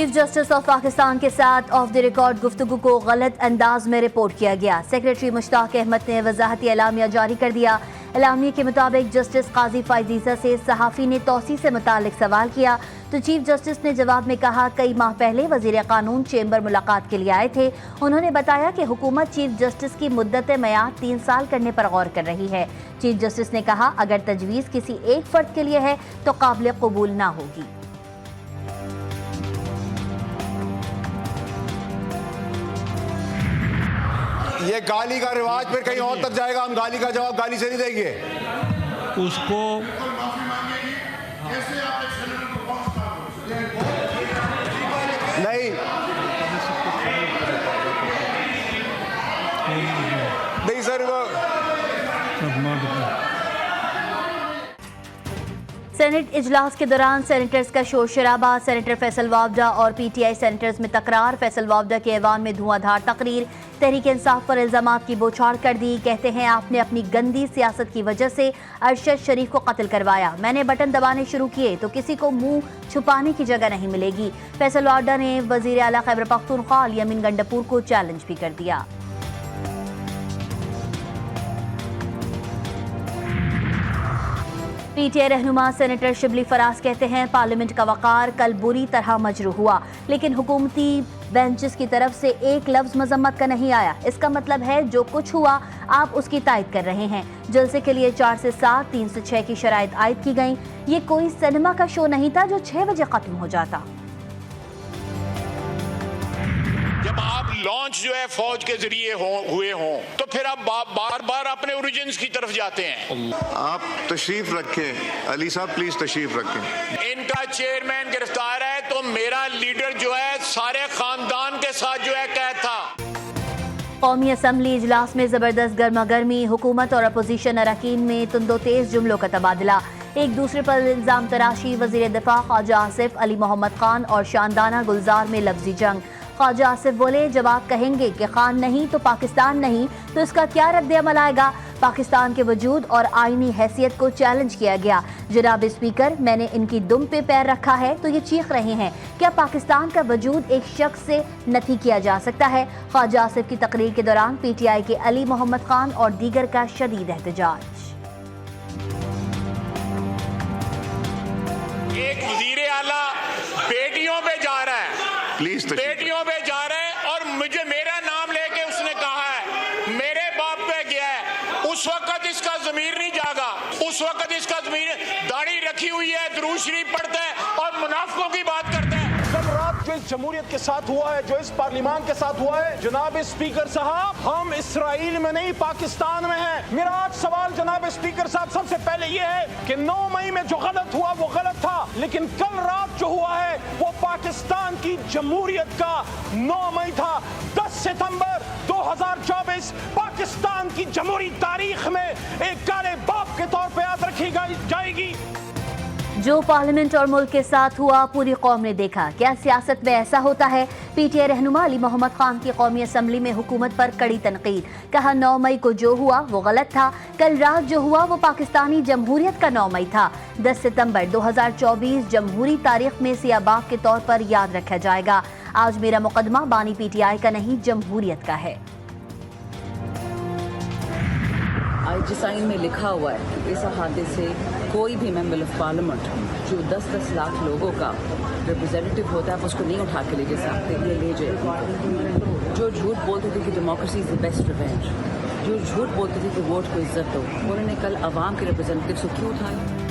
Chief justice of Pakistan के साथ of the record गुफ्तगू को गलत अंदाज में रिपोर्ट किया गया। सेक्रेटरी मुश्ताक अहमद ने वजाहती एलामिया जारी कर दिया। एलामिया के मुताबिक जस्टिस काजी फायजीजा से सहाफ़ी ने तौसी से मुतालिक सवाल किया तो चीफ जस्टिस ने जवाब में कहा, कई माह पहले वजीर कानून चेंबर मुलाकात के लिए आए थे। उन्होंने बताया कि हुकूमत चीफ जस्टिस की मुद्दत मेयाद 3 साल करने पर गौर कर रही है। चीफ जस्टिस ने कहा, अगर तजवीज़ किसी एक फर्द के लिए है तो काबिल कबूल ना होगी। ये गाली का रिवाज फिर कहीं और तक जाएगा। हम गाली का जवाब गाली से नहीं देंगे। उसको नहीं नहीं सर, सेनेट इजलास के दौरान सेनेटर्स का शोर शराबा। सेनेटर फैसल वावडा और पीटीआई सेनेटर्स में तकरार। फैसल वावडा के ऐवान में धुआंधार तकरीर। तहरीक इंसाफ पर इल्जामात की बौछार कर दी। कहते हैं, आपने अपनी गंदी सियासत की वजह से अरशद शरीफ को कत्ल करवाया। मैंने बटन दबाने शुरू किए तो किसी को मुंह छुपाने की जगह नहीं मिलेगी। फैसल वावडा ने वजीर आला खैबर पख्तूनख्वा यमीन गंडापुर को चैलेंज भी कर दिया। पीटीआई रहनुमा सेनेटर शिबली फराज कहते हैं, पार्लियामेंट का वकार कल बुरी तरह मजरूह हुआ, लेकिन हुकूमती बेंचेस की तरफ से एक लफ्ज मजम्मत का नहीं आया। इसका मतलब है जो कुछ हुआ आप उसकी तायद कर रहे हैं। जलसे के लिए 4 से 7, 3 से 6 की शराइत आयद की गई। ये कोई सिनेमा का शो नहीं था जो 6 बजे खत्म हो जाता। जब आप लॉन्च जो है फौज के जरिए हुए हों तो फिर आप बार बार अपने ओरिजिन्स की तरफ जाते हैं। आप तशरीफ रखें, अली साहब प्लीज तशरीफ रखें। इनका चेयरमैन गिरफ्तार है तो मेरा लीडर जो है सारे खानदान के साथ जो है कैद था। कौमी असम्बली इजलास में जबरदस्त गर्मा गर्मी। हुकूमत और अपोजिशन अरकान में तुंदो तेज जुमलों का तबादला। एक दूसरे पर इल्जाम तराशी। वजीर दिफा ख्वाजा आसिफ, अली मोहम्मद खान और शानदाना गुलजार में लफ्जी जंग। ख्वाजा आसिफ बोले, जब आप कहेंगे कि खान नहीं तो पाकिस्तान नहीं तो इसका क्या रद्द-ए-अमल आएगा। पाकिस्तान के वजूद और आईनी हैसियत को चैलेंज किया गया। जनाब स्पीकर, मैंने इनकी दुम पे पैर रखा है तो ये चीख रहे हैं। क्या पाकिस्तान का वजूद एक शख्स से नफी किया जा सकता है। ख्वाजा आसिफ की तकरीर के दौरान पीटीआई के अली मोहम्मद खान और दीगर का शदीद एहतजाज। एक वजीर आला बेटियों पे जा रहा है, प्लीज बेटियों पे जा रहे हैं और मुझे मेरा नाम लेके उसने कहा है मेरे बाप पे गया है। उस वक्त इसका ज़मीर नहीं जागा, उस वक्त इसका ज़मीर दाढ़ी रखी हुई है, दुरूद शरीफ पढ़ता है और मुनाफिकों की बात करता है। कल रात जो इस जमहूरियत के साथ हुआ है, जो इस पार्लियामान के साथ हुआ है, जनाब स्पीकर साहब, हम इसराइल में नहीं पाकिस्तान में हैं। मेरा आज सवाल जनाब स्पीकर साहब सबसे पहले ये है कि 9 मई में जो गलत हुआ वो गलत था, लेकिन कल रात जो हुआ है वो पाकिस्तान की जमहूरियत का 9 मई था। 10 सितंबर 2024 पाकिस्तान की जमहूरी तारीख में एक काले बाप के तौर पर याद रखी जाएगी। जो पार्लियामेंट और मुल्क के साथ हुआ पूरी कौम ने देखा। क्या सियासत में ऐसा होता है। पीटीआई रहनुमा अली मोहम्मद खान की कौमी असम्बली में हुकूमत पर कड़ी तनकीद। कहा, 9 मई को जो हुआ वो गलत था। कल रात जो हुआ वो पाकिस्तानी जमहूरियत का 9 मई था। 10 सितंबर 2024 जमहूरी तारीख में सियाह बाग के तौर पर याद रखा जाएगा। आज मेरा मुकदमा बानी पीटीआई का नहीं जमहूरियत का है। आईजी साइन में लिखा हुआ है कि इस हादसे से कोई भी मेंबर ऑफ पार्लियामेंट जो 10-10 लाख लोगों का रिप्रेजेंटेटिव होता है आप उसको नहीं उठा के ले जा सकते, ये ले जाए। जो झूठ बोलते थे कि democracy is the best revenge, जो झूठ बोलते थे कि वोट को इज्जत दो, उन्होंने कल अवाम के रिप्रेजेंटेटिव से क्यों उठाया।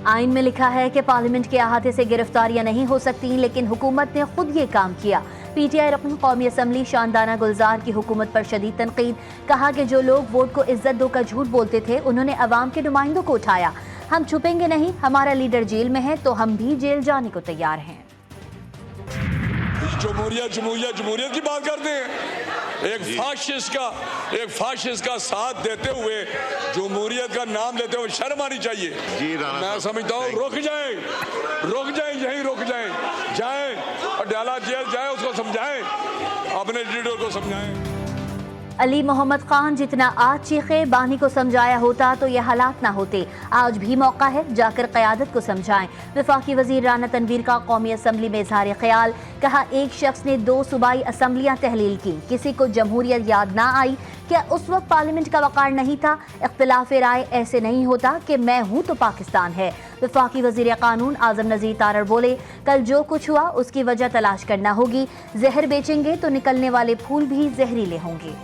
आइन में लिखा है कि पार्लियामेंट के अहाते से गिरफ्तारियां नहीं हो सकती, लेकिन हुकूमत ने खुद ये काम किया। पीटीआई रकन कौमी असम्बली शानदाना गुलजार की हुकूमत पर शदीद तनकीद। कहा कि जो लोग वोट को इज्जत दो का झूठ बोलते थे उन्होंने अवाम के नुमाइंदों को उठाया। हम छुपेंगे नहीं, हमारा लीडर जेल में है तो हम भी जेल जाने को तैयार हैं। जमहूरियत की बात करते हैं। एक फाशिस्ट का साथ देते हुए जमहूरियत का नाम लेते हुए शर्म आनी चाहिए। मैं समझता हूँ रुक जाएं, यहीं रुक जाएं और डाला जेल जाए, उसको समझाएं, अपने लीडर को समझाएं। अली मोहम्मद खान जितना आज चीखे बानी को समझाया होता तो ये हालात ना होते। आज भी मौका है, जाकर क़यादत को समझाएं। वफाकी वजीर राना तनवीर का कौमी असम्बली में इजहार ख्याल, कहा एक शख्स ने 2 सूबाई असम्बलियाँ तहलील की, किसी को जमहूरियत याद ना आई। क्या उस वक्त पार्लियामेंट का वक़ार नहीं था? इख्तिलाफ राय ऐसे नहीं होता कि मैं हूँ तो पाकिस्तान है। वफाकी वजीर कानून आजम नज़ीर तारड़ बोले, कल जो कुछ हुआ उसकी वजह तलाश करना होगी। जहर बेचेंगे तो निकलने वाले फूल भी जहरीले होंगे।